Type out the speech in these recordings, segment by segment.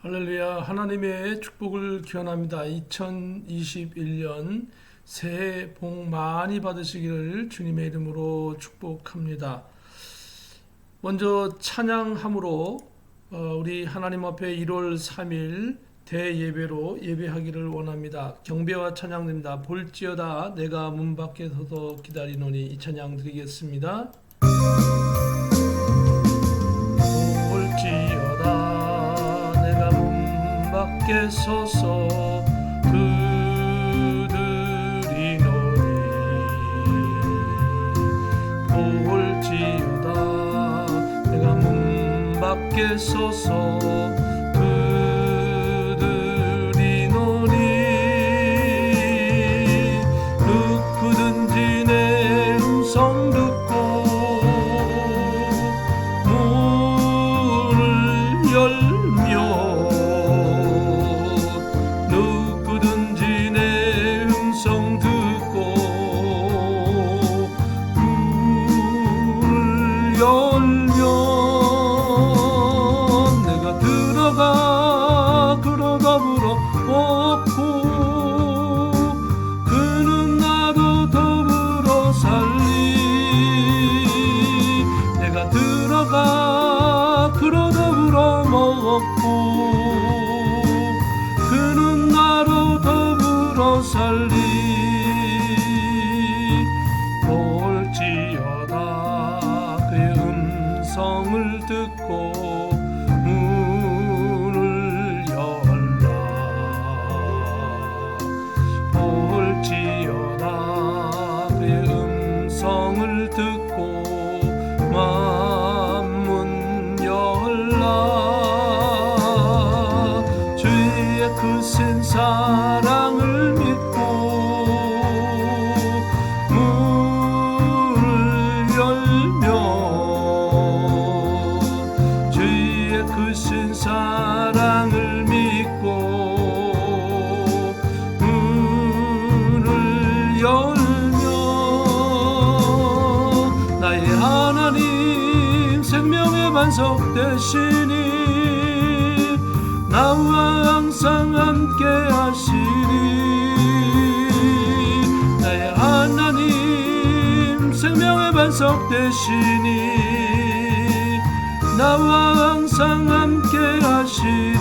할렐루야. 하나님의 축복을 기원합니다. 2021년 새해 복 많이 받으시기를 주님의 이름으로 축복합니다. 먼저 찬양함으로 우리 하나님 앞에 1월 3일 대예배로 예배하기를 원합니다. 경배와 찬양됩니다. 볼지어다 내가 문 밖에 서서 기다리노니, 이 찬양 드리겠습니다. 볼지어다 내가 문 밖에 서서 그들이노니, 볼지어다 내가 문 밖에 서서 그들이노니, 누구든지 내 음성 듣고 문을 열며, 누구든지 내 음성 듣고 문을 열면 내가 들어가 그로 더불어 먹고 그는 나도 더불어 살리. 내가 들어가 그로 더불어 먹고 그는 나로 더불어 살리. 볼지어다 그의 음성을 듣고 문을 열라. 볼지어다 그의 음성을 듣고 만문 열라. 주의 크신 사랑을 믿고 문을 열며, 주의 크신 사랑을 믿고 문을 열며, 나의 하나님 생명의 반석 되시니 나와 항상 함께 하시니. 나의 하나님 생명의 반석 되시니 나와 항상 함께 하시니.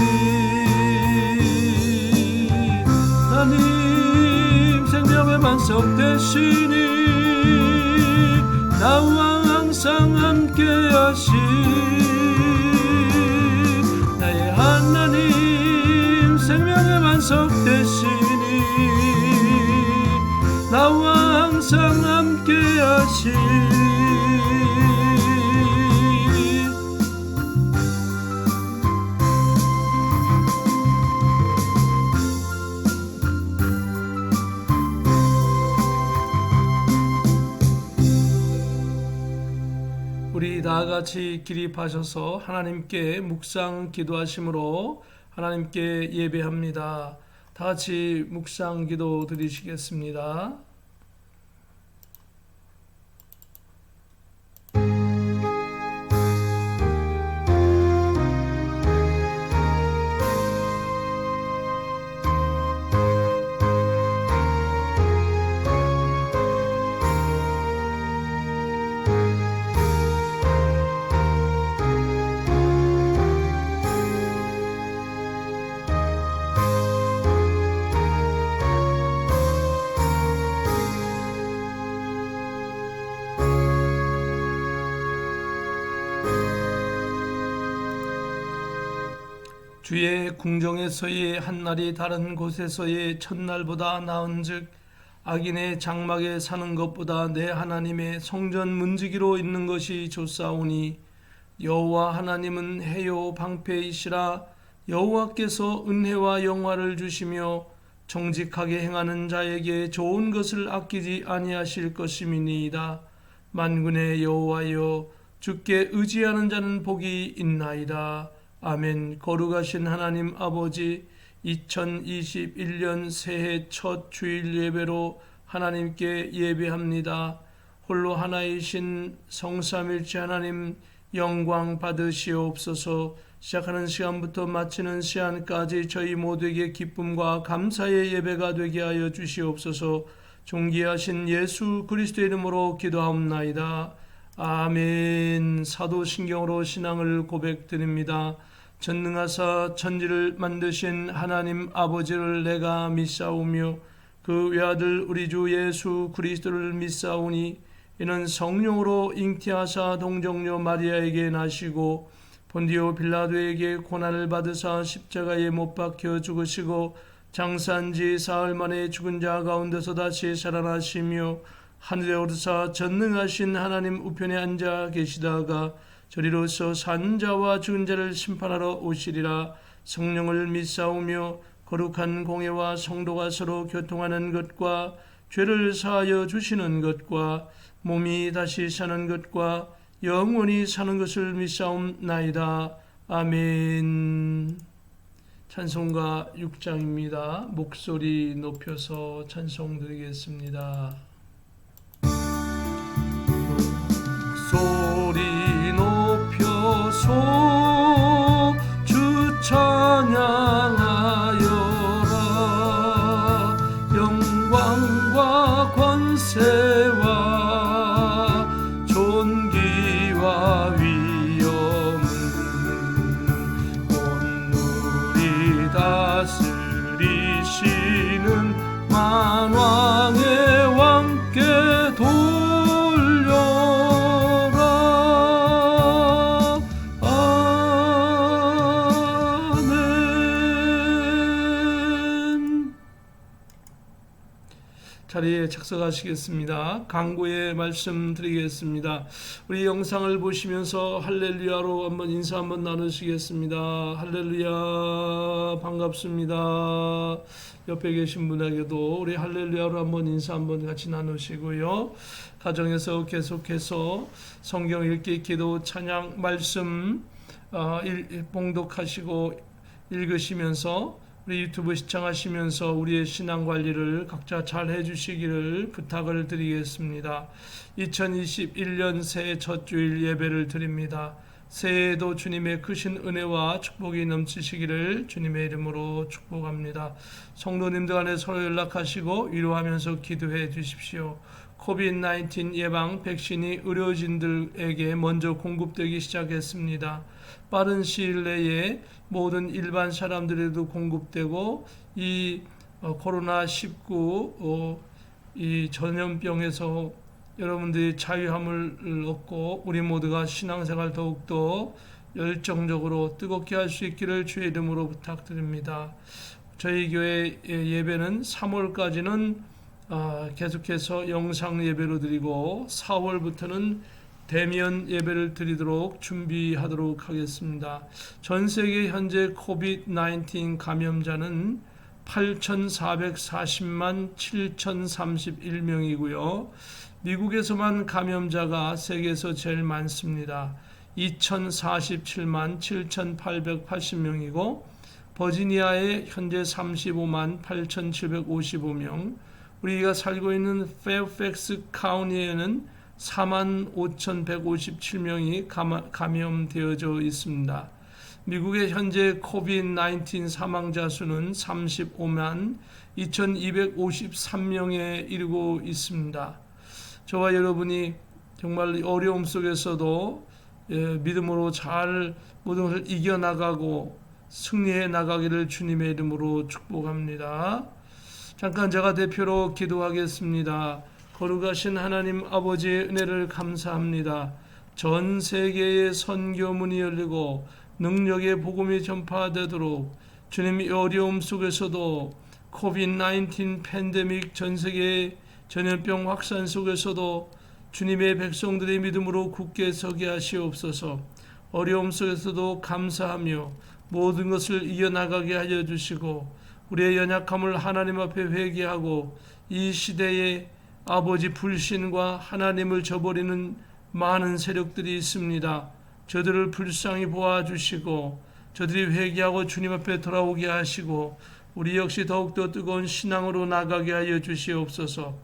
하나님 생명의 반석 되시니 나와 항상 함께 하시니. 나의 하나님 생명의 반석 되시니 나와 항상 함께 하시니. 우리 다 같이 기립하셔서 하나님께 묵상 기도하심으로 하나님께 예배합니다. 다 같이 묵상 기도 드리시겠습니다. 주의 궁정에서의 한날이 다른 곳에서의 첫날보다 나은즉 악인의 장막에 사는 것보다 내 하나님의 성전 문지기로 있는 것이 좋사오니, 여호와 하나님은 해요 방패이시라. 여호와께서 은혜와 영화를 주시며 정직하게 행하는 자에게 좋은 것을 아끼지 아니하실 것임이니이다. 만군의 여호와여, 주께 의지하는 자는 복이 있나이다. 아멘. 거룩하신 하나님 아버지, 2021년 새해 첫 주일 예배로 하나님께 예배합니다. 홀로 하나이신 성삼일체 하나님 영광 받으시옵소서. 시작하는 시간부터 마치는 시간까지 저희 모두에게 기쁨과 감사의 예배가 되게 하여 주시옵소서. 존귀하신 예수 그리스도의 이름으로 기도하옵나이다. 아멘. 사도신경으로 신앙을 고백드립니다. 전능하사 천지를 만드신 하나님 아버지를 내가 믿사오며 그 외아들 우리 주 예수 그리스도를 믿사오니 이는 성령으로 잉태하사 동정녀 마리아에게 나시고 본디오 빌라도에게 고난을 받으사 십자가에 못 박혀 죽으시고 장사한 지 사흘 만에 죽은 자 가운데서 다시 살아나시며 하늘에 오르사 전능하신 하나님 우편에 앉아 계시다가 저리로서 산 자와 죽은 자를 심판하러 오시리라. 성령을 믿사오며 거룩한 공예와 성도가 서로 교통하는 것과 죄를 사하여 주시는 것과 몸이 다시 사는 것과 영원히 사는 것을 믿사옵나이다. 아멘. 찬송가 6장입니다. 목소리 높여서 찬송드리겠습니다. 목소리 높여서 주 찬양하여라. 영광과 권세와 존귀와 위엄은 온누리 다스리시는 만왕의 왕께 돌려라. 아멘. 자리에 착석하시겠습니다. 강구의 말씀 드리겠습니다. 우리 영상을 보시면서 할렐루야로 한번 인사 한번 나누시겠습니다. 할렐루야, 반갑습니다. 옆에 계신 분에게도 우리 할렐루야로 한번 인사 한번 같이 나누시고요. 가정에서 계속해서 성경 읽기, 기도, 찬양, 말씀 봉독하시고 읽으시면서 우리 유튜브 시청하시면서 우리의 신앙 관리를 각자 잘 해주시기를 부탁을 드리겠습니다. 2021년 새해 첫 주일 예배를 드립니다. 새해에도 주님의 크신 은혜와 축복이 넘치시기를 주님의 이름으로 축복합니다. 성도님들 간에 서로 연락하시고 위로하면서 기도해 주십시오. 코비드-19 예방 백신이 의료진들에게 먼저 공급되기 시작했습니다. 빠른 시일 내에 모든 일반 사람들에도 공급되고 이 코로나19 이 전염병에서 여러분들이 자유함을 얻고 우리 모두가 신앙생활 더욱더 열정적으로 뜨겁게 할 수 있기를 주의 이름으로 부탁드립니다. 저희 교회 예배는 3월까지는 계속해서 영상 예배로 드리고 4월부터는 대면 예배를 드리도록 준비하도록 하겠습니다. 전 세계 현재 코비드-19 감염자는 8,440만 7,031명이고요. 미국에서만 감염자가 세계에서 제일 많습니다. 2,047만 7,880명이고 버지니아에 현재 35만 8,755명, 우리가 살고 있는 페어팩스 카운티에는 4만 5,157명이 감염되어져 있습니다. 미국의 현재 코비드-19 사망자 수는 35만 2,253명에 이르고 있습니다. 저와 여러분이 정말 어려움 속에서도 믿음으로 잘 모든 것을 이겨나가고 승리해 나가기를 주님의 이름으로 축복합니다. 잠깐 제가 대표로 기도하겠습니다. 거룩하신 하나님 아버지의 은혜를 감사합니다. 전 세계의 선교문이 열리고 능력의 복음이 전파되도록 주님의 어려움 속에서도 코비드-19 팬데믹 전 세계 전염병 확산 속에서도 주님의 백성들의 믿음으로 굳게 서게 하시옵소서. 어려움 속에서도 감사하며 모든 것을 이겨나가게 하여 주시고 우리의 연약함을 하나님 앞에 회개하고 이 시대에 아버지 불신과 하나님을 저버리는 많은 세력들이 있습니다. 저들을 불쌍히 보아주시고 저들이 회개하고 주님 앞에 돌아오게 하시고 우리 역시 더욱더 뜨거운 신앙으로 나가게 하여 주시옵소서.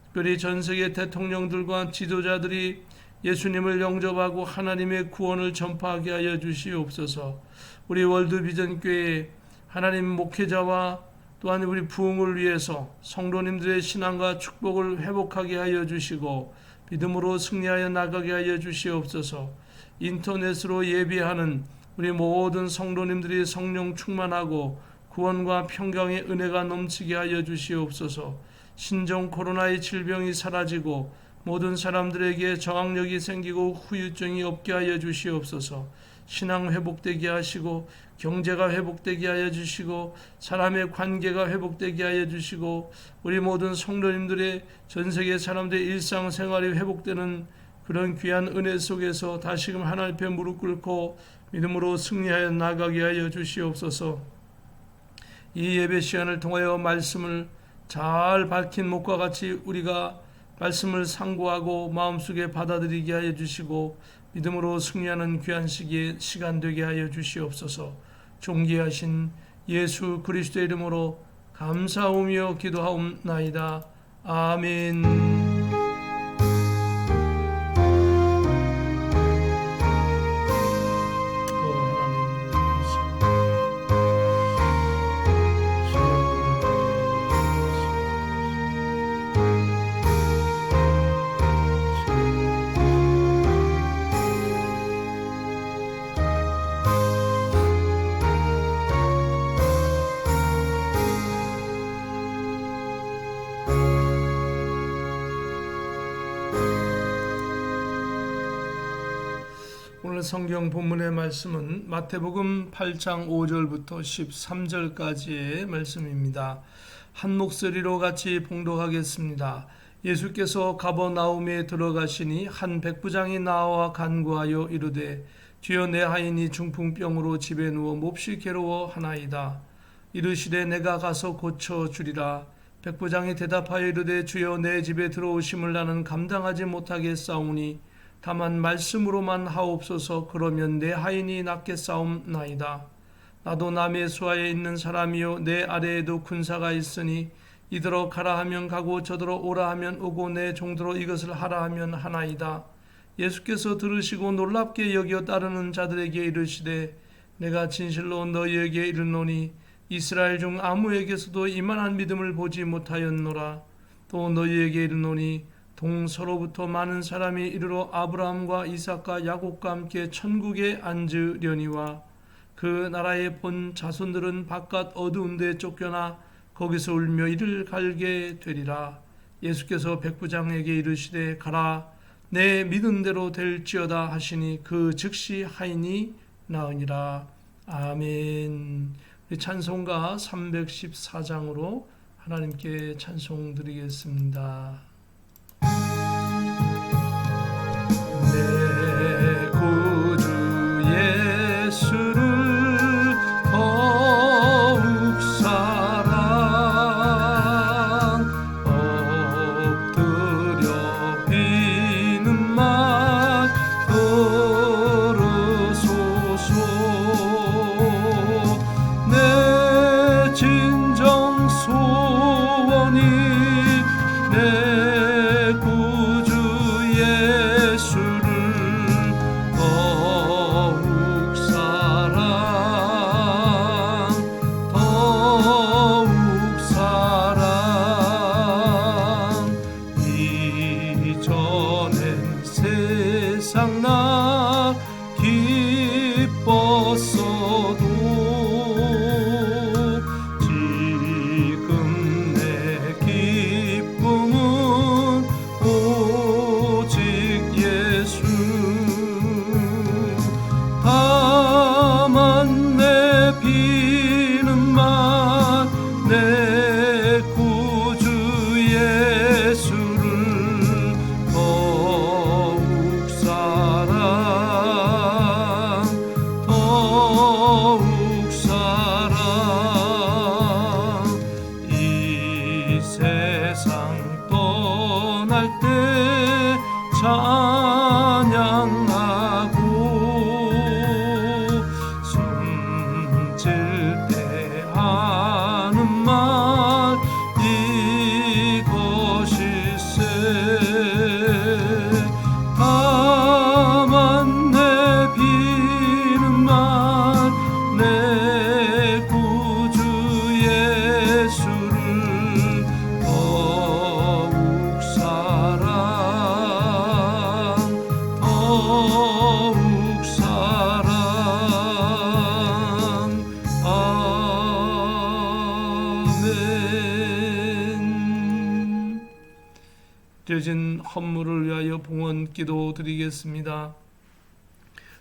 특별히 전 세계 대통령들과 지도자들이 예수님을 영접하고 하나님의 구원을 전파하게 하여 주시옵소서. 우리 월드비전교회 하나님 목회자와 또한 우리 부흥을 위해서 성도님들의 신앙과 축복을 회복하게 하여 주시고 믿음으로 승리하여 나가게 하여 주시옵소서. 인터넷으로 예배하는 우리 모든 성도님들이 성령 충만하고 구원과 평강의 은혜가 넘치게 하여 주시옵소서. 신종 코로나의 질병이 사라지고 모든 사람들에게 저항력이 생기고 후유증이 없게 하여 주시옵소서. 신앙 회복되게 하시고 경제가 회복되게 하여 주시고 사람의 관계가 회복되게 하여 주시고 우리 모든 성도님들의 전세계 사람들의 일상생활이 회복되는 그런 귀한 은혜 속에서 다시금 하나님 앞에 무릎 꿇고 믿음으로 승리하여 나가게 하여 주시옵소서. 이 예배 시간을 통하여 말씀을 잘 밝힌 목과 같이 우리가 말씀을 상고하고 마음속에 받아들이게 하여 주시고 믿음으로 승리하는 귀한 시간 되게 하여 주시옵소서. 존귀하신 예수 그리스도의 이름으로 감사하며 기도하옵나이다. 아멘. 오늘 성경 본문의 말씀은 마태복음 8장 5절부터 13절까지의 말씀입니다. 한 목소리로 같이 봉독하겠습니다. 예수께서 가버나움에 들어가시니 한 백부장이 나와 간구하여 이르되 주여 내 하인이 중풍병으로 집에 누워 몹시 괴로워하나이다. 이르시되 내가 가서 고쳐주리라. 백부장이 대답하여 이르되 주여 내 집에 들어오심을 나는 감당하지 못하겠사오니 다만 말씀으로만 하옵소서. 그러면 내 하인이 낫겠사옵나이다. 나도 남의 수하에 있는 사람이요 내 아래에도 군사가 있으니 이더러 가라 하면 가고 저더러 오라 하면 오고 내 종더러 이것을 하라 하면 하나이다. 예수께서 들으시고 놀랍게 여겨 따르는 자들에게 이르시되 내가 진실로 너희에게 이르노니 이스라엘 중 아무에게서도 이만한 믿음을 보지 못하였노라. 또 너희에게 이르노니 동서로부터 많은 사람이 이르러 아브라함과 이삭과 야곱과 함께 천국에 앉으려니와 그 나라의 본 자손들은 바깥 어두운 데 쫓겨나 거기서 울며 이를 갈게 되리라. 예수께서 백부장에게 이르시되 가라 내 믿은 대로 될지어다 하시니 그 즉시 하인이 나으니라. 아멘. 찬송가 314장으로 하나님께 찬송 드리겠습니다. 내 구주 예수를 더욱 사랑 엎드려 비는 말 들으소서. 내 진정 소원이 내 구주 예수를 더욱 사랑 이전엔 세상 나 기뻤어도 지금 내 기쁨은 오직 예수. 다만 내 비는 말 내 구주 예수를 더욱 사랑 이 세상 떠날 때 찬양하고 숨질 때 하는 말 이것일세. 드려진 헌물을 위하여 봉헌 기도 드리겠습니다.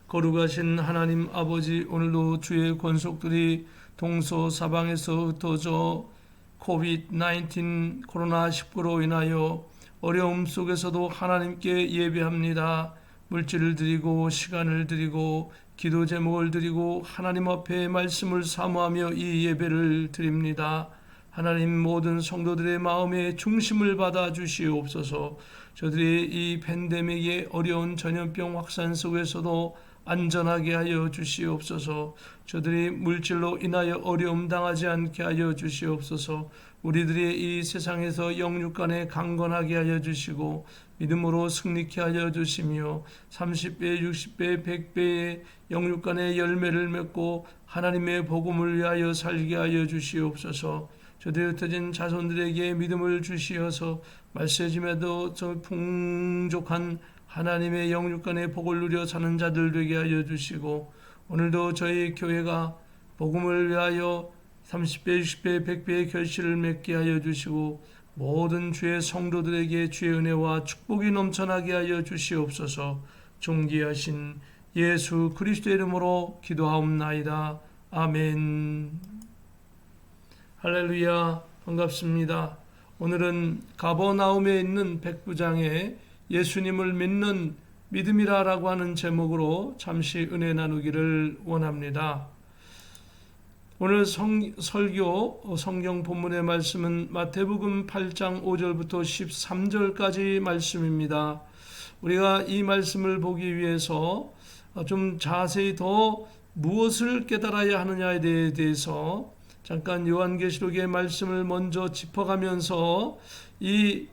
거룩하신 하나님 아버지, 오늘도 주의 권속들이 동서사방에서 흩어져 코비드-19 코로나19로 인하여 어려움 속에서도 하나님께 예배합니다. 물질을 드리고 시간을 드리고 기도 제목을 드리고 하나님 앞에 말씀을 사모하며 이 예배를 드립니다. 하나님, 모든 성도들의 마음의 중심을 받아 주시옵소서. 저들이 이 팬데믹의 어려운 전염병 확산 속에서도 안전하게 하여 주시옵소서. 저들이 물질로 인하여 어려움 당하지 않게 하여 주시옵소서. 우리들이 이 세상에서 영육간에 강건하게 하여 주시고 믿음으로 승리케 하여 주시며 30배, 60배, 100배의 영육간의 열매를 맺고 하나님의 복음을 위하여 살게 하여 주시옵소서. 저들이 흩어진 자손들에게 믿음을 주시어서 말세짐에도 저 풍족한 하나님의 영육간의 복을 누려 사는 자들 되게 하여 주시고, 오늘도 저희 교회가 복음을 위하여 30배, 60배, 100배의 결실을 맺게 하여 주시고 모든 주의 성도들에게 주의 은혜와 축복이 넘쳐나게 하여 주시옵소서. 존귀하신 예수 그리스도의 이름으로 기도하옵나이다. 아멘. 할렐루야, 반갑습니다. 오늘은 가버나움에 있는 백부장의 예수님을 믿는 믿음이라라고 하는 제목으로 잠시 은혜 나누기를 원합니다. 오늘 설교 성경 본문의 말씀은 마태복음 8장 5절부터 13절까지 말씀입니다. 우리가 이 말씀을 보기 위해서 좀 자세히 더 무엇을 깨달아야 하느냐에 대해서 잠깐 요한계시록의 말씀을 먼저 짚어가면서 이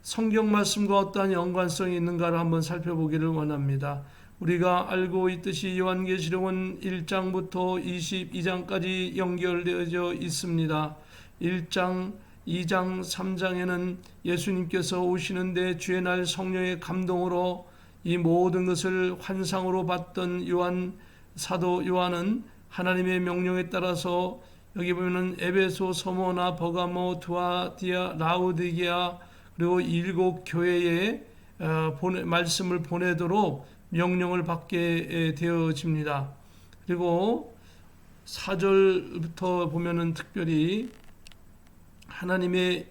성경 말씀과 어떠한 연관성이 있는가를 한번 살펴보기를 원합니다. 우리가 알고 있듯이 요한계시록은 1장부터 22장까지 연결되어져 있습니다. 1장, 2장, 3장에는 예수님께서 오시는데 주의 날 성령의 감동으로 이 모든 것을 환상으로 봤던 사도 요한은 하나님의 명령에 따라서 여기 보면은 에베소, 서모나, 버가모, 두아디아, 라우디게아 그리고 7 교회에 말씀을 보내도록 명령을 받게 되어집니다. 그리고 4절부터 보면은 특별히 하나님의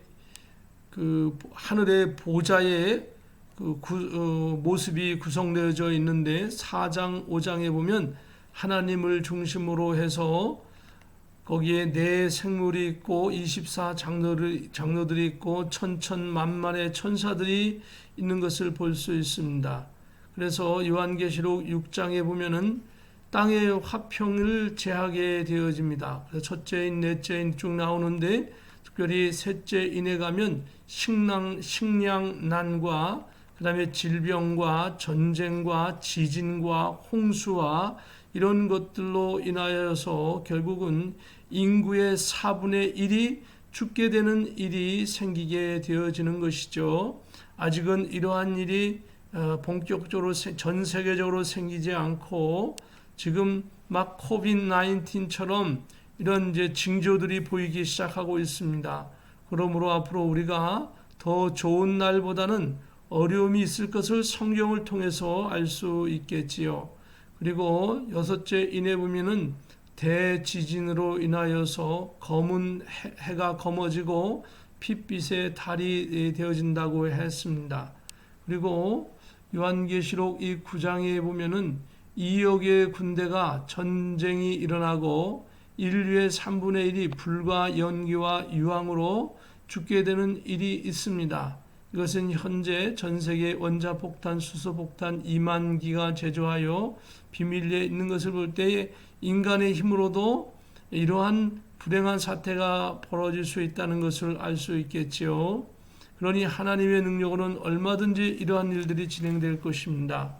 그 하늘의 보좌의 모습이 구성되어져 있는데 4장, 5장에 보면 하나님을 중심으로 해서 거기에 네 생물이 있고 24 장로들이 있고 천천만만의 천사들이 있는 것을 볼 수 있습니다. 그래서 요한계시록 6장에 보면은 땅의 화평을 제하게 되어집니다. 그래서 첫째인, 넷째인 쭉 나오는데 특별히 셋째인에 가면 식량난과 그 다음에 질병과 전쟁과 지진과 홍수와 이런 것들로 인하여서 결국은 인구의 4분의 1이 죽게 되는 일이 생기게 되어지는 것이죠. 아직은 이러한 일이 본격적으로 전 세계적으로 생기지 않고 지금 막 코비드-19처럼 이런 이제 징조들이 보이기 시작하고 있습니다. 그러므로 앞으로 우리가 더 좋은 날보다는 어려움이 있을 것을 성경을 통해서 알 수 있겠지요. 그리고 6째 인에 보면은 대지진으로 인하여서 검은 해가 검어지고 핏빛의 달이 되어진다고 했습니다. 그리고 요한계시록 이 9장에 보면은 2억의 군대가 전쟁이 일어나고 인류의 3분의 1이 불과 연기와 유황으로 죽게 되는 일이 있습니다. 이것은 현재 전 세계 원자폭탄, 수소폭탄 2만 기가 제조하여 비밀리에 있는 것을 볼 때에 인간의 힘으로도 이러한 불행한 사태가 벌어질 수 있다는 것을 알 수 있겠지요. 그러니 하나님의 능력으로는 얼마든지 이러한 일들이 진행될 것입니다.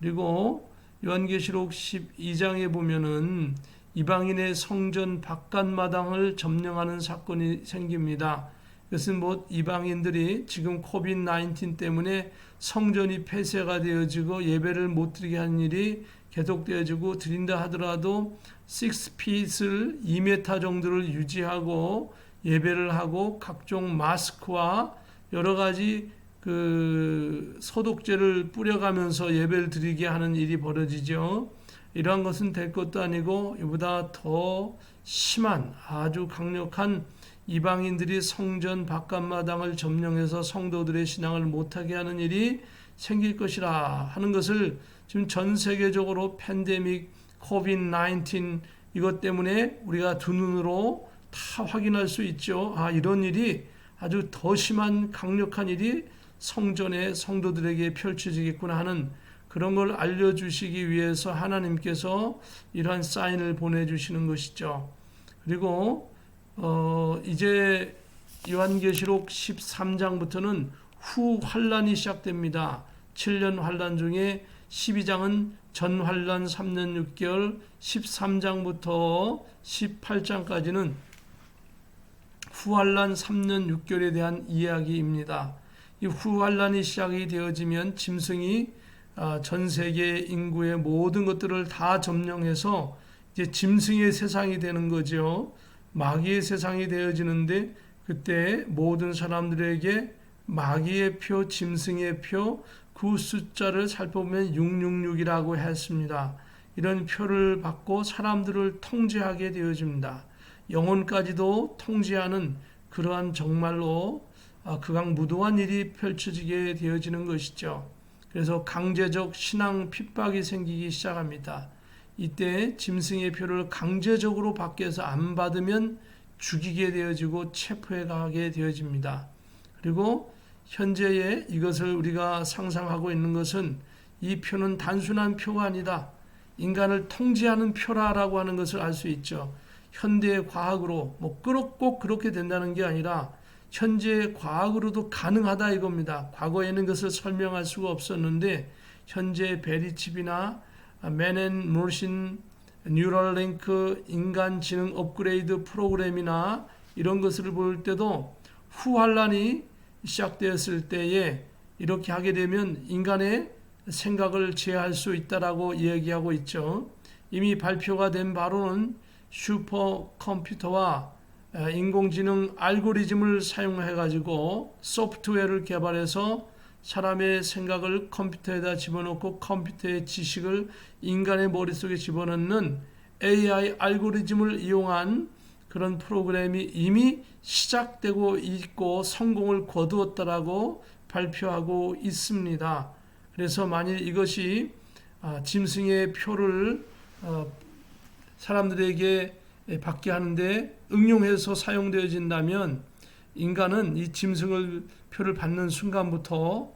그리고 요한계시록 12장에 보면은 이방인의 성전 바깥마당을 점령하는 사건이 생깁니다. 이것은 이방인들이 지금 코비드-19 때문에 성전이 폐쇄가 되어지고 예배를 못 드리게 하는 일이 계속되어지고 드린다 하더라도 6핏을 2m 정도를 유지하고 예배를 하고 각종 마스크와 여러 가지 그 소독제를 뿌려가면서 예배를 드리게 하는 일이 벌어지죠. 이러한 것은 될 것도 아니고 이보다 더 심한 아주 강력한 이방인들이 성전 바깥마당을 점령해서 성도들의 신앙을 못하게 하는 일이 생길 것이라 하는 것을 지금 전 세계적으로 팬데믹 코비드-19 이것 때문에 우리가 두 눈으로 다 확인할 수 있죠. 이런 일이 아주 더 심한 강력한 일이 성전의 성도들에게 펼쳐지겠구나 하는 그런 걸 알려주시기 위해서 하나님께서 이러한 사인을 보내주시는 것이죠. 그리고 이제 요한계시록 13장부터는 후 환란이 시작됩니다. 7년 환란 중에 12장은 전 환란 3년 6개월, 13장부터 18장까지는 후환란 3년 6개월에 대한 이야기입니다. 이 후환란이 시작이 되어지면 짐승이 전 세계 인구의 모든 것들을 다 점령해서 이제 짐승의 세상이 되는 거죠. 마귀의 세상이 되어지는데 그때 모든 사람들에게 마귀의 표, 짐승의 표, 그 숫자를 살펴보면 666이라고 했습니다. 이런 표를 받고 사람들을 통제하게 되어집니다. 영혼까지도 통제하는 그러한 정말로 극악무도한 일이 펼쳐지게 되어지는 것이죠. 그래서 강제적 신앙 핍박이 생기기 시작합니다. 이때 짐승의 표를 강제적으로 밖에서 안 받으면 죽이게 되어지고 체포해 가게 되어집니다. 그리고 현재의 이것을 우리가 상상하고 있는 것은 이 표는 단순한 표가 아니다. 인간을 통제하는 표라라고 하는 것을 알 수 있죠. 현대의 과학으로 꼭 그렇게 된다는 게 아니라 현재의 과학으로도 가능하다 이겁니다. 과거에는 그것을 설명할 수가 없었는데 현재 베리칩이나 맨앤머신 뉴럴링크 인간지능 업그레이드 프로그램이나 이런 것을 볼 때도 후환란이 시작되었을 때에 이렇게 하게 되면 인간의 생각을 제어할 수 있다라고 이야기하고 있죠. 이미 발표가 된 바로는 슈퍼컴퓨터와 인공지능 알고리즘을 사용해 가지고 소프트웨어를 개발해서 사람의 생각을 컴퓨터에다 집어넣고 컴퓨터의 지식을 인간의 머릿속에 집어넣는 AI 알고리즘을 이용한 그런 프로그램이 이미 시작되고 있고 성공을 거두었다라고 발표하고 있습니다. 그래서 만일 이것이 짐승의 표를 사람들에게 받게 하는데 응용해서 사용되어진다면 인간은 이 짐승을 표를 받는 순간부터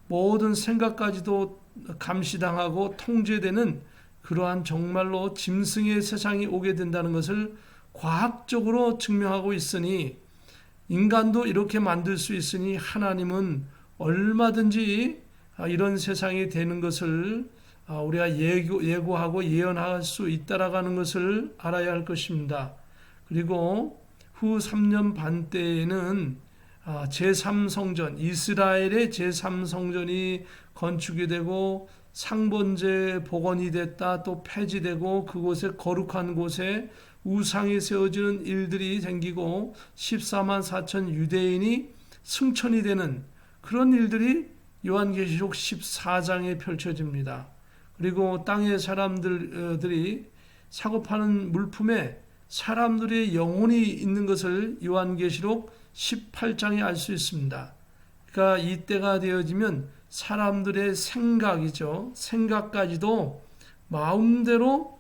모든 생각까지도 감시당하고 통제되는 그러한 정말로 짐승의 세상이 오게 된다는 것을 과학적으로 증명하고 있으니 인간도 이렇게 만들 수 있으니 하나님은 얼마든지 이런 세상이 되는 것을 우리가 예고하고 예언할 수 있다라고 하는 것을 알아야 할 것입니다. 그리고 후 3년 반 때에는 제3성전, 이스라엘의 제3성전이 건축이 되고 상번제 복원이 됐다 또 폐지되고 그곳에 거룩한 곳에 우상이 세워지는 일들이 생기고 14만 4천 유대인이 승천이 되는 그런 일들이 요한계시록 14장에 펼쳐집니다. 그리고 땅의 사람들이 사고파는 물품에 사람들의 영혼이 있는 것을 요한계시록 18장에 알 수 있습니다. 그러니까 이때가 되어지면 사람들의 생각이죠. 생각까지도 마음대로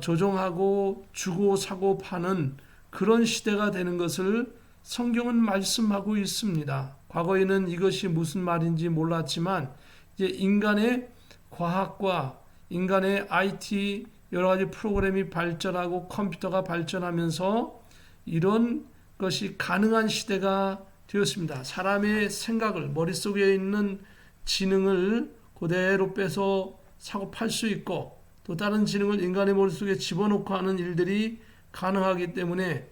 조종하고 주고 사고 파는 그런 시대가 되는 것을 성경은 말씀하고 있습니다. 과거에는 이것이 무슨 말인지 몰랐지만 이제 인간의 과학과 인간의 IT 여러 가지 프로그램이 발전하고 컴퓨터가 발전하면서 이런 것이 가능한 시대가 되었습니다. 사람의 생각을 머릿속에 있는 지능을 그대로 빼서 사고 팔 수 있고 또 다른 지능을 인간의 머릿속에 집어넣고 하는 일들이 가능하기 때문에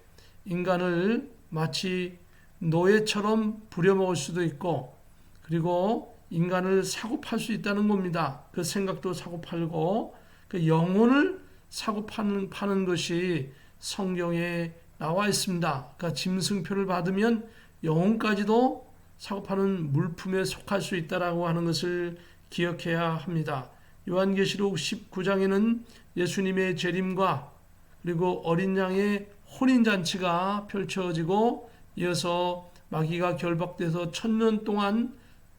인간을 마치 노예처럼 부려먹을 수도 있고 그리고 인간을 사고 팔 수 있다는 겁니다. 그 생각도 사고 팔고 그 영혼을 사고 파는 것이 성경에 나와 있습니다. 그러니까 짐승표를 받으면 영혼까지도 사고 파는 물품에 속할 수 있다라고 하는 것을 기억해야 합니다. 요한계시록 19장에는 예수님의 재림과 그리고 어린 양의 혼인잔치가 펼쳐지고 이어서 마귀가 결박돼서 1000년 동안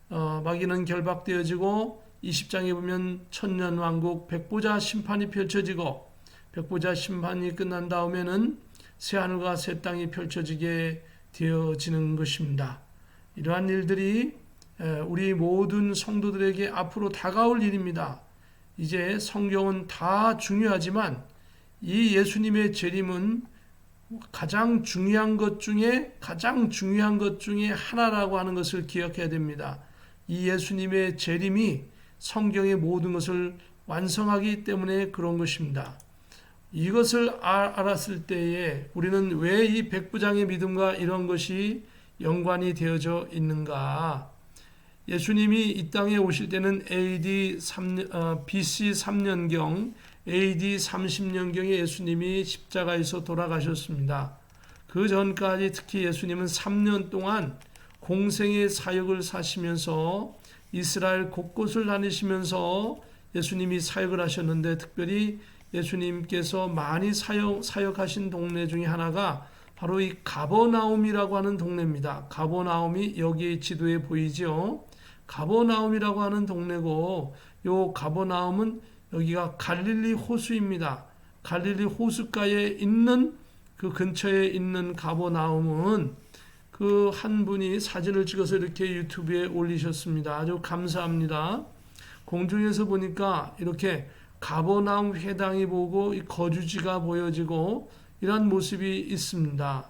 마귀는 결박되어지고 20장에 보면 천년왕국 백보자 심판이 펼쳐지고 백보자 심판이 끝난 다음에는 새하늘과 새 땅이 펼쳐지게 되어지는 것입니다. 이러한 일들이 우리 모든 성도들에게 앞으로 다가올 일입니다. 이제 성경은 다 중요하지만 이 예수님의 재림은 가장 중요한 것 중에 하나라고 하는 것을 기억해야 됩니다. 이 예수님의 재림이 성경의 모든 것을 완성하기 때문에 그런 것입니다. 이것을 알았을 때에 우리는 왜 이 백부장의 믿음과 이런 것이 연관이 되어져 있는가? 예수님이 이 땅에 오실 때는 BC 3년경, AD 30년경에 예수님이 십자가에서 돌아가셨습니다. 그 전까지 특히 예수님은 3년 동안 공생의 사역을 사시면서 이스라엘 곳곳을 다니시면서 예수님이 사역을 하셨는데 특별히 예수님께서 많이 사역하신 동네 중에 하나가 바로 이 가버나움이라고 하는 동네입니다. 가버나움이 여기 지도에 보이죠. 가버나움이라고 하는 동네고 요 가버나움은 여기가 갈릴리 호수입니다. 갈릴리 호수가에 있는 그 근처에 있는 가버나움은 그 한 분이 사진을 찍어서 이렇게 유튜브에 올리셨습니다. 아주 감사합니다. 공중에서 보니까 이렇게 가버나움 회당이 보고 이 거주지가 보여지고 이런 모습이 있습니다.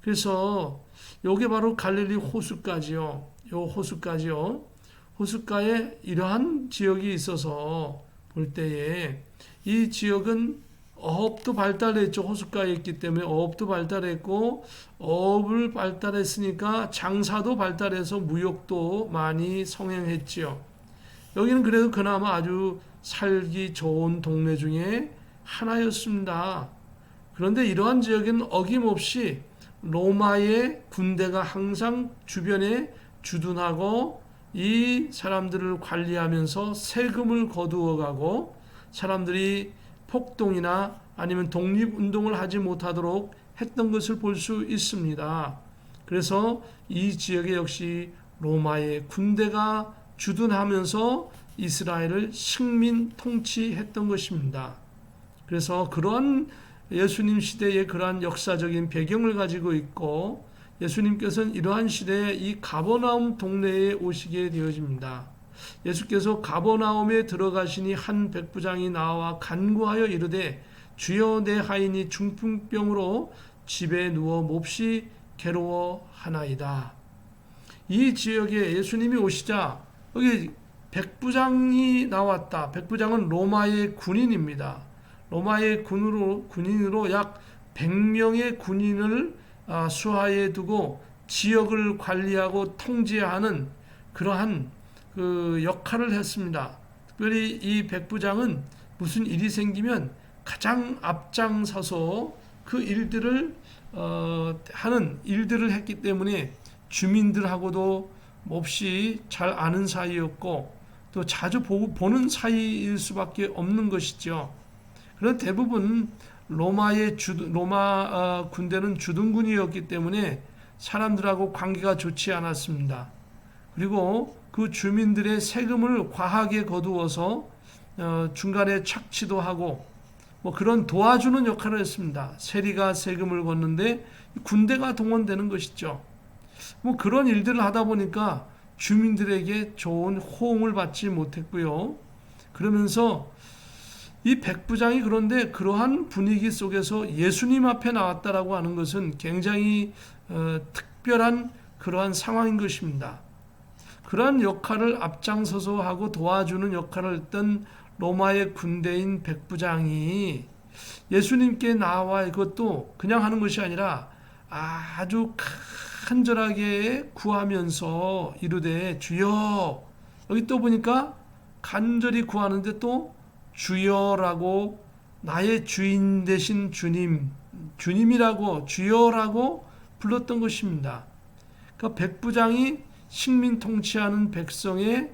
그래서 여기 바로 갈릴리 호수가지요. 요 호수가지요. 호수가에 이러한 지역이 있어서 볼 때에 이 지역은 어업도 발달했죠. 호숫가에 있기 때문에 어업도 발달했고 어업을 발달했으니까 장사도 발달해서 무역도 많이 성행했지요. 여기는 그래도 그나마 아주 살기 좋은 동네 중에 하나였습니다. 그런데 이러한 지역에는 어김없이 로마의 군대가 항상 주변에 주둔하고 이 사람들을 관리하면서 세금을 거두어가고 사람들이 폭동이나 아니면 독립운동을 하지 못하도록 했던 것을 볼 수 있습니다. 그래서 이 지역에 역시 로마의 군대가 주둔하면서 이스라엘을 식민 통치했던 것입니다. 그래서 그러한 예수님 시대의 그러한 역사적인 배경을 가지고 있고 예수님께서는 이러한 시대에 이 가버나움 동네에 오시게 되어집니다. 예수께서 가버나움에 들어가시니 한 백부장이 나와 간구하여 이르되 주여 내 하인이 중풍병으로 집에 누워 몹시 괴로워하나이다. 이 지역에 예수님이 오시자 여기 백부장이 나왔다. 백부장은 로마의 군인입니다. 로마의 군인으로 약 100명의 군인을 수하에 두고 지역을 관리하고 통제하는 그러한 그 역할을 했습니다. 특별히 이 백부장은 무슨 일이 생기면 가장 앞장서서 그 일들을 하는 일들을 했기 때문에 주민들하고도 몹시 잘 아는 사이였고 또 자주 보는 사이일 수밖에 없는 것이죠. 그런 대부분 로마 군대는 주둔군이었기 때문에 사람들하고 관계가 좋지 않았습니다. 그리고 그 주민들의 세금을 과하게 거두어서 중간에 착취도 하고 그런 도와주는 역할을 했습니다. 세리가 세금을 걷는데 군대가 동원되는 것이죠. 그런 일들을 하다 보니까 주민들에게 좋은 호응을 받지 못했고요. 그러면서 이 백부장이 그런데 그러한 분위기 속에서 예수님 앞에 나왔다라고 하는 것은 굉장히 특별한 그러한 상황인 것입니다. 그러한 역할을 앞장서서 하고 도와주는 역할을 했던 로마의 군대인 백부장이 예수님께 나와 이것도 그냥 하는 것이 아니라 아주 간절하게 구하면서 이르되 주여, 여기 또 보니까 간절히 구하는데 또 주여라고 나의 주인 되신 주님이라고 주여라고 불렀던 것입니다. 그러니까 백부장이 식민 통치하는 백성의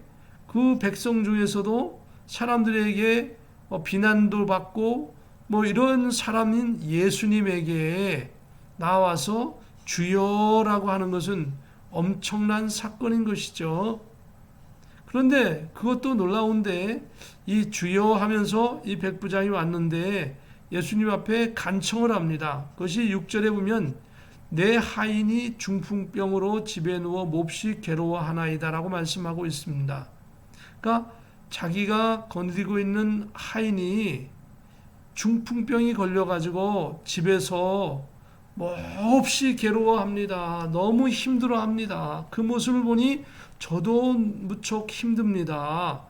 그 백성 중에서도 사람들에게 비난도 받고 이런 사람인 예수님에게 나와서 주여라고 하는 것은 엄청난 사건인 것이죠. 그런데 그것도 놀라운데 이 주여 하면서 이 백부장이 왔는데 예수님 앞에 간청을 합니다. 그것이 6절에 보면 내 하인이 중풍병으로 집에 누워 몹시 괴로워하나이다 라고 말씀하고 있습니다. 그러니까 자기가 거느리고 있는 하인이 중풍병이 걸려가지고 집에서 몹시 괴로워합니다. 너무 힘들어합니다. 그 모습을 보니 저도 무척 힘듭니다.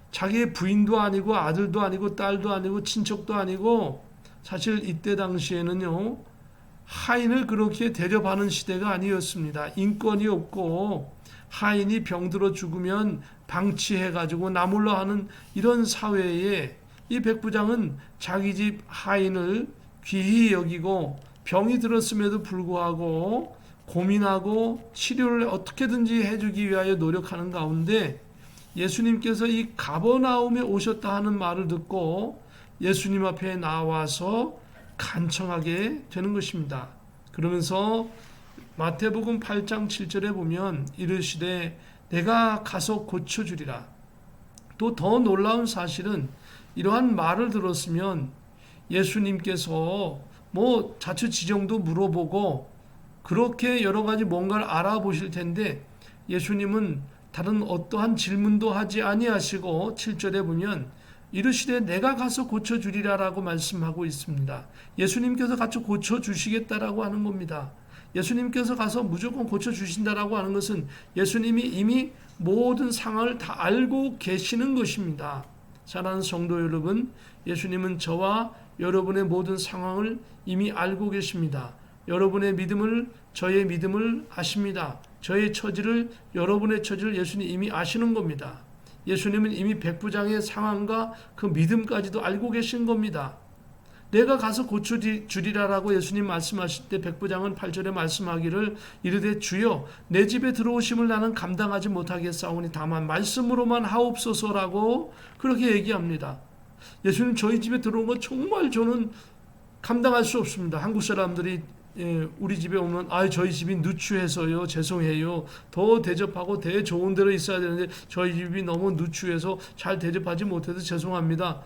자기의 부인도 아니고 아들도 아니고 딸도 아니고 친척도 아니고 사실 이때 당시에는요 하인을 그렇게 대접하는 시대가 아니었습니다. 인권이 없고 하인이 병들어 죽으면 방치해가지고 나몰라 하는 이런 사회에 이 백부장은 자기 집 하인을 귀히 여기고 병이 들었음에도 불구하고 고민하고 치료를 어떻게든지 해주기 위하여 노력하는 가운데 예수님께서 이 가버나움에 오셨다 하는 말을 듣고 예수님 앞에 나와서 간청하게 되는 것입니다. 그러면서 마태복음 8장 7절에 보면 이르시되 내가 가서 고쳐주리라. 또 더 놀라운 사실은 이러한 말을 들었으면 예수님께서 자초지종도 물어보고 그렇게 여러 가지 뭔가를 알아보실 텐데 예수님은 다른 어떠한 질문도 하지 아니하시고 7절에 보면 이르시되 내가 가서 고쳐주리라라고 말씀하고 있습니다. 예수님께서 가서 고쳐주시겠다라고 하는 겁니다. 예수님께서 가서 무조건 고쳐주신다라고 하는 것은 예수님이 이미 모든 상황을 다 알고 계시는 것입니다. 사랑하는 성도 여러분, 예수님은 저와 여러분의 모든 상황을 이미 알고 계십니다. 여러분의 믿음을, 저의 믿음을 아십니다. 저의 처지를, 여러분의 처지를 예수님 이미 아시는 겁니다. 예수님은 이미 백부장의 상황과 그 믿음까지도 알고 계신 겁니다. 내가 가서 고쳐주리라라고 예수님 말씀하실 때 백부장은 8절에 말씀하기를 이르되 주여 내 집에 들어오심을 나는 감당하지 못하겠사오니 다만 말씀으로만 하옵소서라고 그렇게 얘기합니다. 예수님 저희 집에 들어온 건 정말 저는 감당할 수 없습니다. 한국 사람들이 우리 집에 오면 저희 집이 누추해서요 죄송해요. 더 대접하고 더 좋은 데로 있어야 되는데 저희 집이 너무 누추해서 잘 대접하지 못해서 죄송합니다.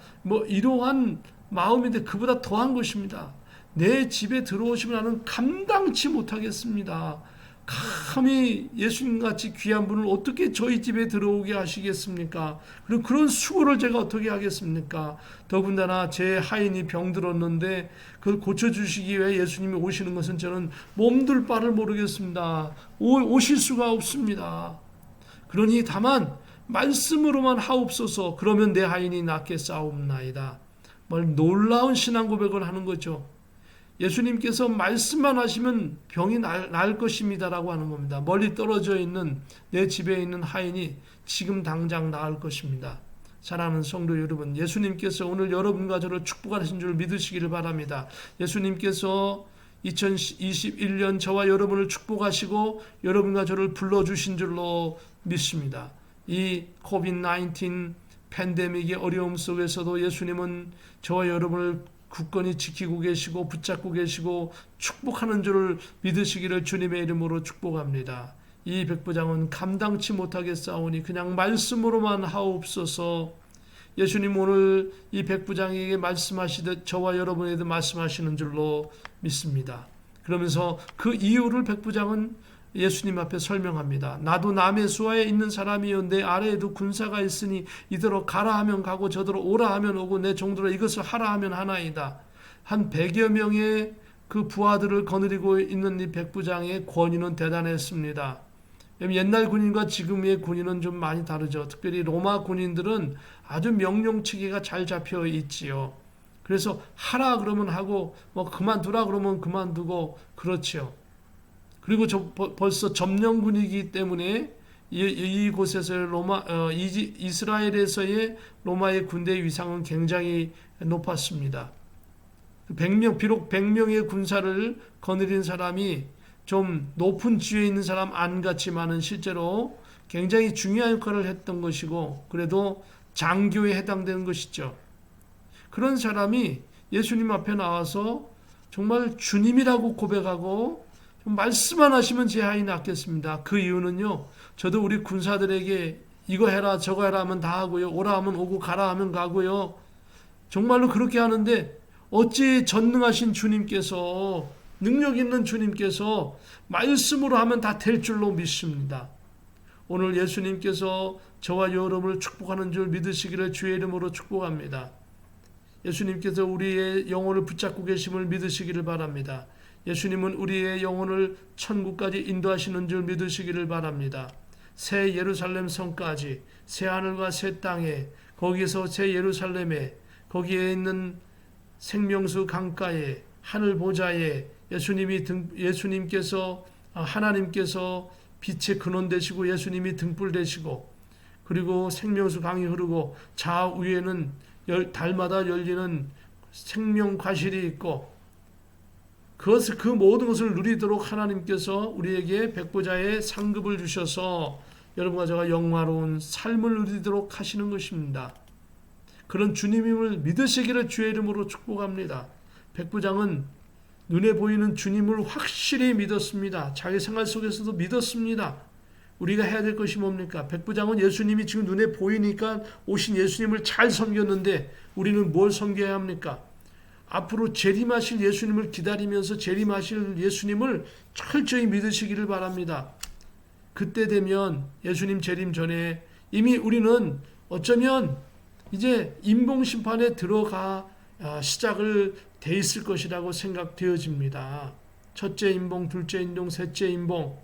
이러한 마음인데 그보다 더한 것입니다. 내 집에 들어오시면 나는 감당치 못하겠습니다. 감히 예수님같이 귀한 분을 어떻게 저희 집에 들어오게 하시겠습니까? 그리고 그런 수고를 제가 어떻게 하겠습니까? 더군다나 제 하인이 병들었는데 그걸 고쳐주시기 위해 예수님이 오시는 것은 저는 몸둘 바를 모르겠습니다. 오실 수가 없습니다. 그러니 다만 말씀으로만 하옵소서. 그러면 내 하인이 낫겠사옵나이다. 놀라운 신앙 고백을 하는 거죠. 예수님께서 말씀만 하시면 병이 나을 것입니다라고 하는 겁니다. 멀리 떨어져 있는 내 집에 있는 하인이 지금 당장 나을 것입니다. 사랑하는 성도 여러분, 예수님께서 오늘 여러분과 저를 축복하신 줄 믿으시기를 바랍니다. 예수님께서 2021년 저와 여러분을 축복하시고 여러분과 저를 불러주신 줄로 믿습니다. 이 코비드-19 팬데믹의 어려움 속에서도 예수님은 저와 여러분을 굳건히 지키고 계시고 붙잡고 계시고 축복하는 줄을 믿으시기를 주님의 이름으로 축복합니다. 이 백부장은 감당치 못하겠사오니 그냥 말씀으로만 하옵소서. 예수님 오늘 이 백부장에게 말씀하시듯 저와 여러분에게도 말씀하시는 줄로 믿습니다. 그러면서 그 이유를 백부장은 예수님 앞에 설명합니다. 나도 남의 수하에 있는 사람이요 내 아래에도 군사가 있으니 이더러 가라 하면 가고 저더러 오라 하면 오고 내 종들아 이것을 하라 하면 하나이다. 한 100여 명의 그 부하들을 거느리고 있는 이 백부장의 권위는 대단했습니다. 옛날 군인과 지금의 군인은 좀 많이 다르죠. 특별히 로마 군인들은 아주 명령체계가 잘 잡혀 있지요. 그래서 하라 그러면 하고 그만두라 그러면 그만두고 그렇지요. 그리고 벌써 점령군이기 때문에 이곳에서 이스라엘에서의 로마의 군대 위상은 굉장히 높았습니다. 비록 100명의 군사를 거느린 사람이 좀 높은 지위에 있는 사람 안 같지만은 실제로 굉장히 중요한 역할을 했던 것이고 그래도 장교에 해당되는 것이죠. 그런 사람이 예수님 앞에 나와서 정말 주님이라고 고백하고 말씀만 하시면 제 아이 낫겠습니다. 그 이유는요. 저도 우리 군사들에게 이거 해라 저거 해라 하면 다 하고요. 오라 하면 오고 가라 하면 가고요. 정말로 그렇게 하는데 어찌 전능하신 주님께서 능력 있는 주님께서 말씀으로 하면 다 될 줄로 믿습니다. 오늘 예수님께서 저와 여러분을 축복하는 줄 믿으시기를 주의 이름으로 축복합니다. 예수님께서 우리의 영혼을 붙잡고 계심을 믿으시기를 바랍니다. 예수님은 우리의 영혼을 천국까지 인도하시는 줄 믿으시기를 바랍니다. 새 예루살렘 성까지, 새 하늘과 새 땅에, 거기서 새 예루살렘에, 거기에 있는 생명수 강가에, 하늘 보좌에 예수님께서 하나님께서 빛의 근원 되시고 예수님이 등불 되시고 그리고 생명수 강이 흐르고 좌우에는 달마다 열리는 생명 과실이 있고 그 모든 것을 누리도록 하나님께서 우리에게 백보자의 상급을 주셔서 여러분과 제가 영화로운 삶을 누리도록 하시는 것입니다. 그런 주님임을 믿으시기를 주의 이름으로 축복합니다. 백부장은 눈에 보이는 주님을 확실히 믿었습니다. 자기 생활 속에서도 믿었습니다. 우리가 해야 될 것이 뭡니까? 백부장은 예수님이 지금 눈에 보이니까 오신 예수님을 잘 섬겼는데 우리는 뭘 섬겨야 합니까? 앞으로 재림하실 예수님을 기다리면서 재림하실 예수님을 철저히 믿으시기를 바랍니다. 그때 되면 예수님 재림 전에 이미 우리는 어쩌면 이제 인봉심판에 들어가 시작을 돼 있을 것이라고 생각되어집니다. 첫째 인봉, 둘째 인봉, 셋째 인봉,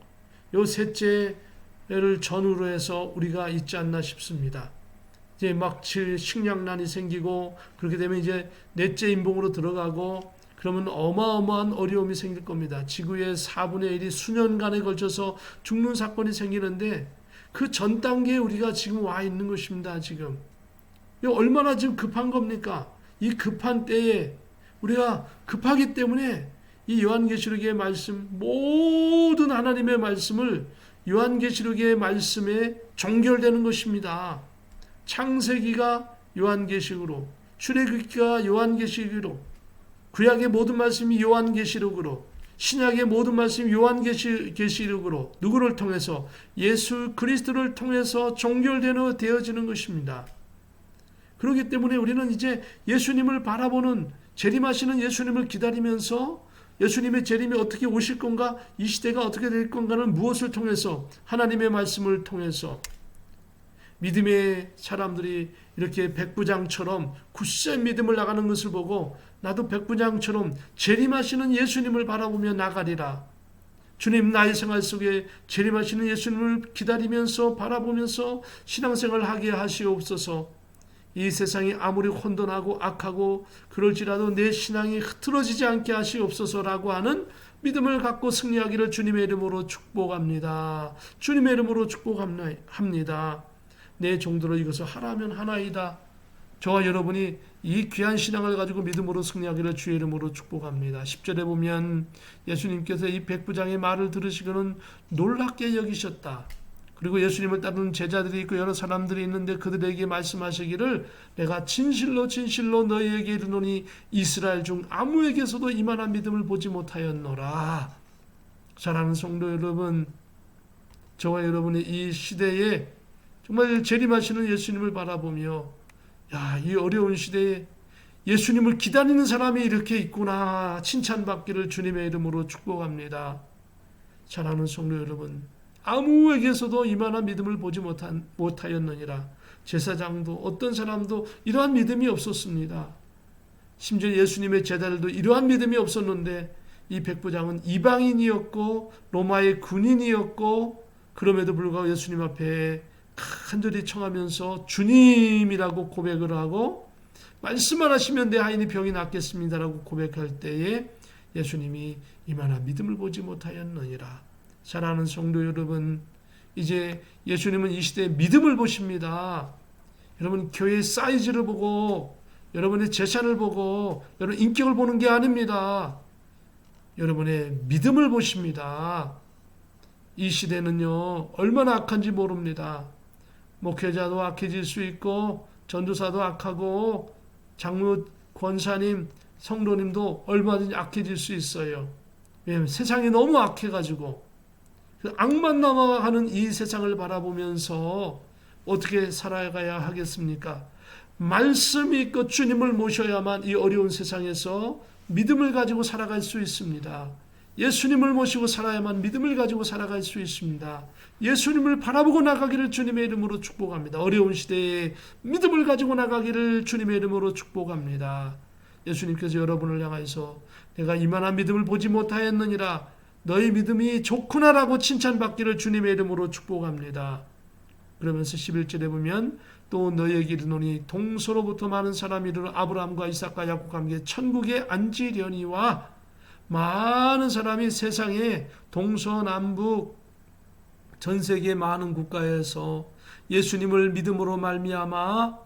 요 셋째를 전후로 해서 우리가 있지 않나 싶습니다. 이제 막 식량난이 생기고 그렇게 되면 이제 넷째 인봉으로 들어가고 그러면 어마어마한 어려움이 생길 겁니다. 지구의 4분의 1이 수년간에 걸쳐서 죽는 사건이 생기는데 그 전 단계에 우리가 지금 와 있는 것입니다. 지금 얼마나 지금 급한 겁니까? 이 급한 때에 우리가 급하기 때문에 이 요한계시록의 말씀, 모든 하나님의 말씀을 요한계시록의 말씀에 종결되는 것입니다. 창세기가 요한계시록으로, 출애굽기가 요한계시록으로, 구약의 모든 말씀이 요한계시록으로, 신약의 모든 말씀이 요한계시록으로 누구를 통해서? 예수 그리스도를 통해서 종결되어지는 것입니다. 그렇기 때문에 우리는 이제 예수님을 바라보는 재림하시는 예수님을 기다리면서 예수님의 재림이 어떻게 오실 건가, 이 시대가 어떻게 될 건가를 무엇을 통해서? 하나님의 말씀을 통해서 믿음의 사람들이 이렇게 백부장처럼 굳센 믿음을 나가는 것을 보고 나도 백부장처럼 재림하시는 예수님을 바라보며 나가리라. 주님, 나의 생활 속에 재림하시는 예수님을 기다리면서 바라보면서 신앙생활을 하게 하시옵소서. 이 세상이 아무리 혼돈하고 악하고 그럴지라도 내 신앙이 흐트러지지 않게 하시옵소서라고 하는 믿음을 갖고 승리하기를 주님의 이름으로 축복합니다. 주님의 이름으로 축복합니다. 내 종들로 이것을 하라면 하나이다. 저와 여러분이 이 귀한 신앙을 가지고 믿음으로 승리하기를 주의 이름으로 축복합니다. 10절에 보면 예수님께서 이 백부장의 말을 들으시고는 놀랍게 여기셨다. 그리고 예수님을 따르는 제자들이 있고 여러 사람들이 있는데 그들에게 말씀하시기를 내가 진실로 진실로 너희에게 이르노니 이스라엘 중 아무에게서도 이만한 믿음을 보지 못하였노라. 사랑하는 성도 여러분, 저와 여러분이 이 시대에 정말 재림하시는 예수님을 바라보며 이 어려운 시대에 예수님을 기다리는 사람이 이렇게 있구나 칭찬받기를 주님의 이름으로 축복합니다. 사랑하는 성도 여러분, 아무에게서도 이만한 믿음을 보지 못하였느니라. 제사장도 어떤 사람도 이러한 믿음이 없었습니다. 심지어 예수님의 제자들도 이러한 믿음이 없었는데 이 백부장은 이방인이었고 로마의 군인이었고 그럼에도 불구하고 예수님 앞에 간절히 청하면서 주님이라고 고백을 하고 말씀만 하시면 내 하인이 병이 낫겠습니다라고 고백할 때에 예수님이 이만한 믿음을 보지 못하였느니라. 사랑하는 성도 여러분, 이제 예수님은 이 시대에 믿음을 보십니다. 여러분 교회의 사이즈를 보고 여러분의 재산을 보고 여러분 인격을 보는 게 아닙니다. 여러분의 믿음을 보십니다. 이 시대는요, 얼마나 악한지 모릅니다. 목회자도 악해질 수 있고 전도사도 악하고 장로, 권사님, 성도님도 얼마든지 악해질 수 있어요. 왜냐하면 세상이 너무 악해가지고 그 악만 남아가는 이 세상을 바라보면서 어떻게 살아가야 하겠습니까? 말씀 있고 주님을 모셔야만 이 어려운 세상에서 믿음을 가지고 살아갈 수 있습니다. 예수님을 모시고 살아야만 믿음을 가지고 살아갈 수 있습니다. 예수님을 바라보고 나가기를 주님의 이름으로 축복합니다. 어려운 시대에 믿음을 가지고 나가기를 주님의 이름으로 축복합니다. 예수님께서 여러분을 향해서 내가 이만한 믿음을 보지 못하였느니라, 너희 믿음이 좋구나라고 칭찬받기를 주님의 이름으로 축복합니다. 그러면서 11절에 보면 또 너희에게 이르노니 동서로부터 많은 사람이 이르러 아브라함과 이삭과 야곱과 함께 천국에 앉으려니와, 많은 사람이 세상에 동서남북 전 세계 많은 국가에서 예수님을 믿음으로 말미암아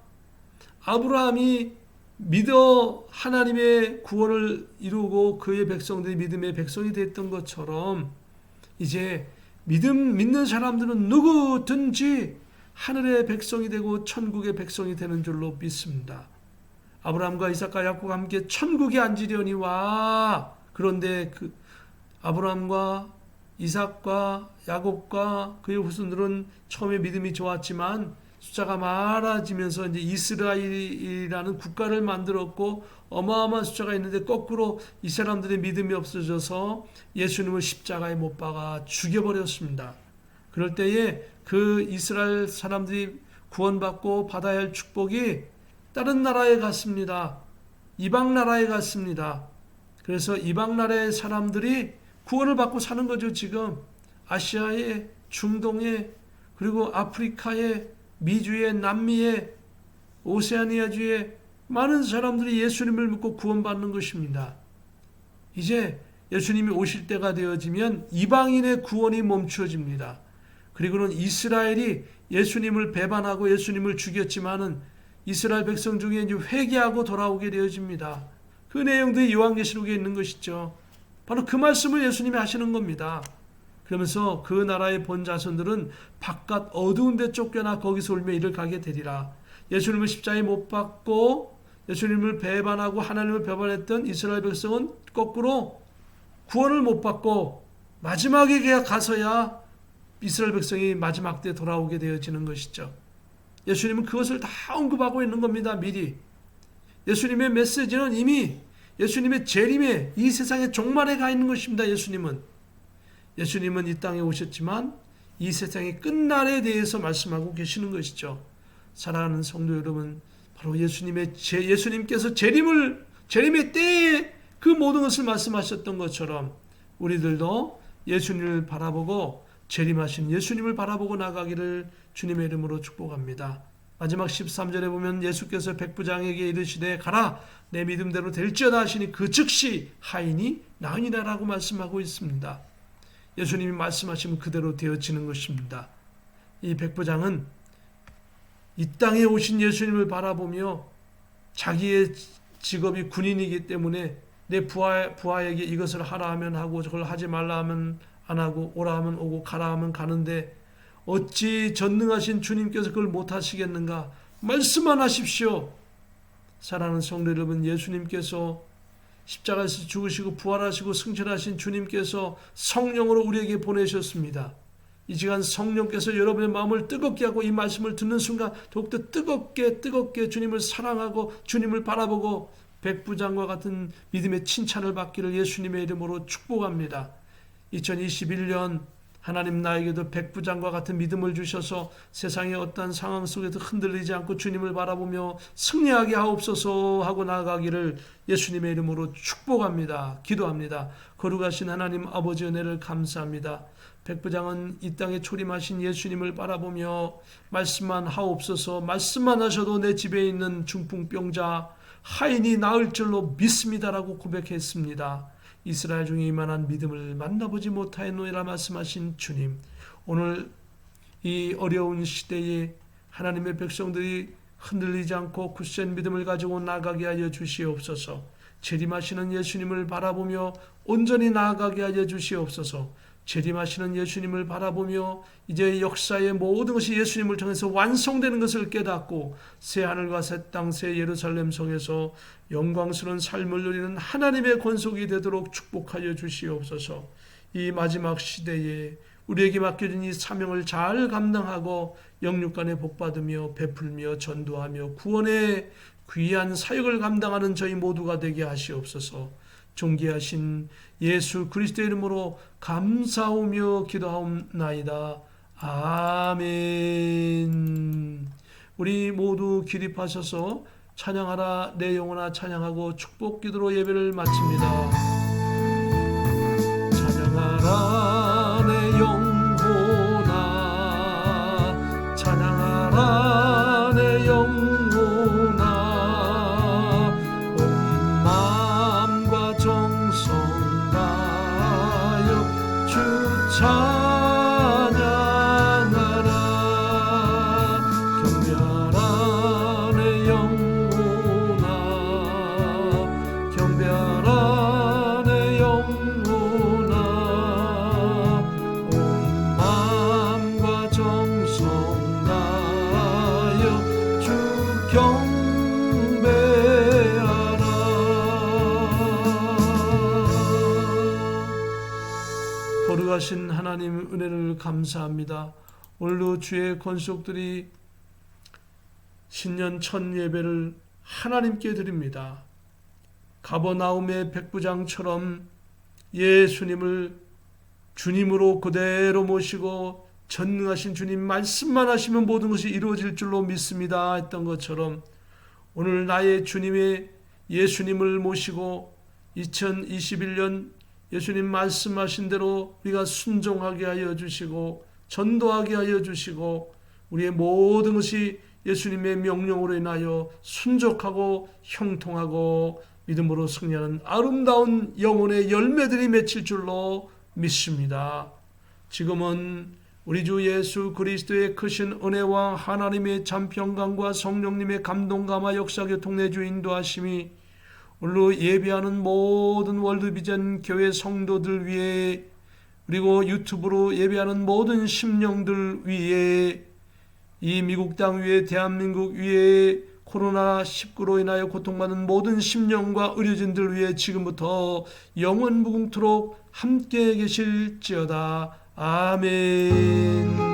아브라함이 믿어 하나님의 구원을 이루고 그의 백성들이 믿음의 백성이 됐던 것처럼 이제 믿는 사람들은 누구든지 하늘의 백성이 되고 천국의 백성이 되는 줄로 믿습니다. 아브라함과 이삭과 야곱과 함께 천국에 앉으려니와, 그런데 그 아브라함과 이삭과 야곱과 그의 후손들은 처음에 믿음이 좋았지만 숫자가 많아지면서 이제 이스라엘이라는 국가를 만들었고 어마어마한 숫자가 있는데 거꾸로 이 사람들의 믿음이 없어져서 예수님을 십자가에 못 박아 죽여버렸습니다. 그럴 때에 그 이스라엘 사람들이 구원받고 받아야 할 축복이 다른 나라에 갔습니다. 이방 나라에 갔습니다. 그래서 이방 나라의 사람들이 구원을 받고 사는 거죠. 지금 아시아에, 중동에, 그리고 아프리카에, 미주에, 남미에, 오세아니아주에 많은 사람들이 예수님을 믿고 구원받는 것입니다. 이제 예수님이 오실 때가 되어지면 이방인의 구원이 멈추어집니다. 그리고는 이스라엘이 예수님을 배반하고 예수님을 죽였지만은 이스라엘 백성 중에 이제 회개하고 돌아오게 되어집니다. 그 내용들이 요한계시록에 있는 것이죠. 바로 그 말씀을 예수님이 하시는 겁니다. 그러면서 그 나라의 본 자손들은 바깥 어두운 데 쫓겨나 거기서 울며 이를 가게 되리라. 예수님을 십자가에 못 박고 예수님을 배반하고 하나님을 배반했던 이스라엘 백성은 거꾸로 구원을 못 받고 마지막에 가서야 이스라엘 백성이 마지막 때 돌아오게 되어지는 것이죠. 예수님은 그것을 다 언급하고 있는 겁니다. 미리. 예수님의 메시지는 이미 예수님의 재림에 이 세상의 종말에 가 있는 것입니다. 예수님은 이 땅에 오셨지만 이 세상의 끝날에 대해서 말씀하고 계시는 것이죠. 사랑하는 성도 여러분, 바로 예수님께서 재림의 때에 그 모든 것을 말씀하셨던 것처럼 우리들도 예수님을 바라보고 재림하신 예수님을 바라보고 나가기를 주님의 이름으로 축복합니다. 마지막 13절에 보면 예수께서 백부장에게 이르시되 가라, 내 믿음대로 될지어다 하시니 그 즉시 하인이 나으니라라고 말씀하고 있습니다. 예수님이 말씀하시면 그대로 되어지는 것입니다. 이 백부장은 이 땅에 오신 예수님을 바라보며 자기의 직업이 군인이기 때문에 내 부하에게 이것을 하라 하면 하고 저걸 하지 말라 하면 안 하고 오라 하면 오고 가라 하면 가는데 어찌 전능하신 주님께서 그걸 못하시겠는가? 말씀만 하십시오. 사랑하는 성도 여러분, 예수님께서 십자가에서 죽으시고 부활하시고 승천하신 주님께서 성령으로 우리에게 보내셨습니다. 이 시간 성령께서 여러분의 마음을 뜨겁게 하고 이 말씀을 듣는 순간 더욱더 뜨겁게 주님을 사랑하고 주님을 바라보고 백부장과 같은 믿음의 칭찬을 받기를 예수님의 이름으로 축복합니다. 2021년 하나님 나에게도 백부장과 같은 믿음을 주셔서 세상의 어떠한 상황 속에도 흔들리지 않고 주님을 바라보며 승리하게 하옵소서 하고 나아가기를 예수님의 이름으로 축복합니다. 기도합니다. 거룩하신 하나님 아버지 은혜를 감사합니다. 백부장은 이 땅에 초림하신 예수님을 바라보며 말씀만 하옵소서, 말씀만 하셔도 내 집에 있는 중풍병자 하인이 나을 줄로 믿습니다라고 고백했습니다. 이스라엘 중에 이만한 믿음을 만나보지 못하였노라 말씀하신 주님, 오늘 이 어려운 시대에 하나님의 백성들이 흔들리지 않고 굳센 믿음을 가지고 나가게 하여 주시옵소서. 재림하시는 예수님을 바라보며 온전히 나아가게 하여 주시옵소서. 재림하시는 예수님을 바라보며 이제 역사의 모든 것이 예수님을 통해서 완성되는 것을 깨닫고 새하늘과 새 땅 새 예루살렘 성에서 영광스러운 삶을 누리는 하나님의 권속이 되도록 축복하여 주시옵소서. 이 마지막 시대에 우리에게 맡겨진 이 사명을 잘 감당하고 영육간에 복받으며 베풀며 전도하며 구원의 귀한 사역을 감당하는 저희 모두가 되게 하시옵소서. 존귀하신 예수 그리스도의 이름으로 감사하며 기도하옵나이다. 아멘. 우리 모두 기립하셔서 찬양하라 내 영혼아 찬양하고 축복 기도로 예배를 마칩니다. 찬양하라 내 영혼아 찬양하라 내 영혼아 온 마음과 정성 다하여 주 찬양하라. 경배하라 내 영혼아 경배하라 내 영혼아 온 마음과 정성 다하여 주 경배하라. 거룩하신 하나님 은혜를 감사합니다. 오늘도 주의 권속들이 신년 첫 예배를 하나님께 드립니다. 가버나움의 백부장처럼 예수님을 주님으로 그대로 모시고 전능하신 주님 말씀만 하시면 모든 것이 이루어질 줄로 믿습니다 했던 것처럼 오늘 나의 주님의 예수님을 모시고 2021년 예수님 말씀하신 대로 우리가 순종하게 하여 주시고 전도하게 하여 주시고 우리의 모든 것이 예수님의 명령으로 인하여 순종하고 형통하고 믿음으로 승리하는 아름다운 영혼의 열매들이 맺힐 줄로 믿습니다. 지금은 우리 주 예수 그리스도의 크신 은혜와 하나님의 참 평강과 성령님의 감동감화 역사교통 내주 인도하심이 오늘로 예배하는 모든 월드비전 교회 성도들 위해 그리고 유튜브로 예배하는 모든 심령들 위해 이 미국 땅 위에 대한민국 위에 코로나19로 인하여 고통받는 모든 심령과 의료진들 위해 지금부터 영원 무궁토록 함께 계실지어다. 아멘.